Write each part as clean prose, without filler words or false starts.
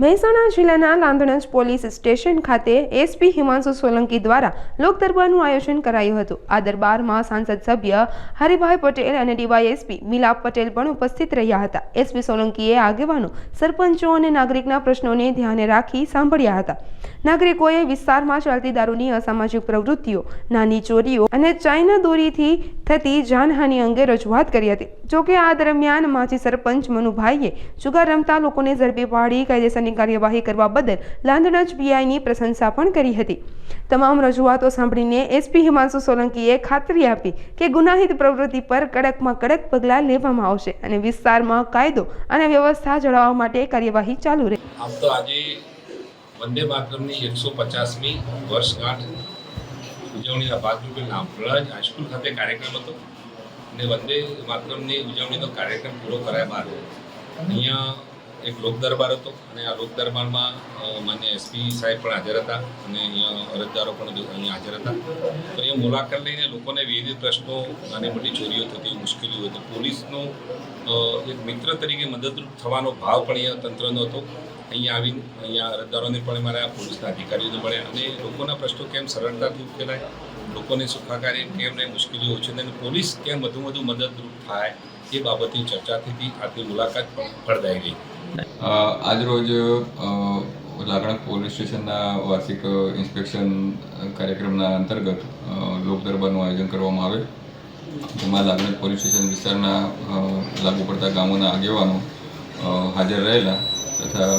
મહેસાણા જિલ્લાના લાંધણજ police station ખાતે SP Himanshu Solanki દ્વારા લોક દરબારનું આયોજન કરાયું હતું। આ દરબારમાં સાંસદ સભ્ય હરિભાઈ પટેલ અને ડીવાયએસપી મિલાપ પટેલ પણ ઉપસ્થિત રહ્યા હતા। એસપી સોલંકીએ આગેવાનો, સરપંચો અને નાગરિકના પ્રશ્નોને ધ્યાને રાખી સાંભળ્યા હતા। નાગરિકોએ વિસ્તારમાં ચાલતી દારૂની અસામાજિક પ્રવૃત્તિઓ, નાની ચોરીઓ અને ચાઇના દોરીથી થતી જાનહાનિ અંગે રજૂઆત કરી હતી। જોકે આ દરમિયાન માજી સરપંચ મનુભાઈએ જુગાર રમતા લોકોને ઝડપી પાડી કાયદેસરની કાર્યવાહી કરવા બદલ લાંધણજ પીઆઈની પ્રશંસા પણ કરી હતી। તમામ રજૂઆતો સાંભળીને એસપી હિમાંશુ સોલંકીએ ખાતરી આપી કે ગુનાહિત પ્રવૃત્તિ પર કડકમાં કડક પગલાં લેવામાં આવશે અને વિસ્તારમાં કાયદો અને વ્યવસ્થા જાળવવા માટે કાર્યવાહી ચાલુ રહે। આમ તો આજે વંદે માતરમની 150મી વર્ષગાંઠ ઉજવણીના ભાગરૂપે લાંધણજ હાઈસ્કૂલ ખાતે કાર્યક્રમ હતો અને વંદે માતરમની ઉજવણીનો કાર્યક્રમ પૂરો કર્યા બાદ અહીંયા એક લોક દરબાર હતો અને આ લોક દરબારમાં માન્ય એસપી સાહેબ પણ હાજર હતા અને અહીંયા અરજદારો પણ અહીંયા હાજર હતા। તો અહીંયા મુલાકાત લઈને લોકોને વિવિધ પ્રશ્નો, નાની મોટી ચોરીઓ થતી, મુશ્કેલીઓ હતી, પોલીસનો એક મિત્ર તરીકે મદદરૂપ થવાનો ભાવ પણ અહીંયા તંત્રનો હતો। અહીંયા આવીને અહીંયા અરજદારોને પણ મળ્યા, પોલીસના અધિકારીઓને મળ્યા અને લોકોના પ્રશ્નો કેમ સરળતાથી ઉકેલાય, લોકોને સુખાકારી કેમ રહે, મુશ્કેલીઓ ઓછી થાય અને પોલીસ કેમ વધુ મદદરૂપ થાય એ બાબતની ચર્ચા થઈ હતી। આથી મુલાકાત પણ ફળદાયી રહી। આજરોજ લાગણજ પોલીસ સ્ટેશનના વાર્ષિક ઇન્સ્પેક્શન કાર્યક્રમના અંતર્ગત લોક દરબારનું આયોજન કરવામાં આવેલ, જેમાં લાગણજ પોલીસ સ્ટેશન વિસ્તારના લાગુ પડતા ગામોના આગેવાનો હાજર રહેલા તથા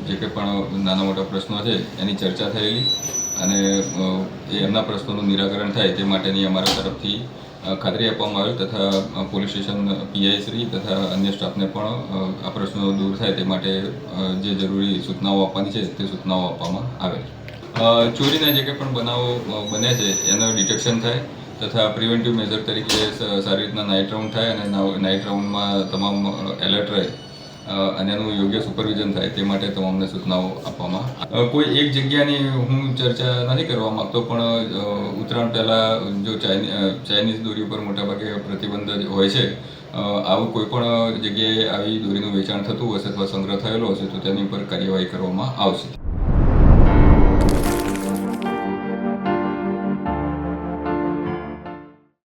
જે કંઈ પણ નાના મોટા પ્રશ્નો છે એની ચર્ચા થયેલી અને એમના પ્રશ્નોનું નિરાકરણ થાય તે માટેની અમારા તરફથી ખાતરી આપવામાં આવેલ તથા પોલીસ સ્ટેશન પીઆઈ શ્રી તથા અન્ય સ્ટાફને પણ આ પ્રશ્નો દૂર થાય તે માટે જે જરૂરી સૂચનાઓ આપવાની છે તે સૂચનાઓ આપવામાં આવેલ। ચોરીના જે કંઈ પણ બનાવો બન્યા છે એનું ડિટેક્શન થાય તથા પ્રિવેન્ટિવ મેજર તરીકે સારી રીતના નાઇટ રાઉન્ડ થાય અને નાઇટ રાઉન્ડમાં તમામ એલર્ટ રહે અને એનું યોગ્ય સુપરવિઝન થાય તે માટે તમામને સૂચનાઓ આપવામાં। કોઈ એક જગ્યાની હું ચર્ચા નથી કરવા માગતો, પણ ઉત્તરાયણ પહેલાં જો ચાઇનીઝ દોરી ઉપર મોટાભાગે પ્રતિબંધ હોય છે, આવું કોઈ પણ જગ્યાએ આવી દોરીનું વેચાણ થતું હશે અથવા સંગ્રહ થયેલો હશે તો તેની પર કાર્યવાહી કરવામાં આવશે।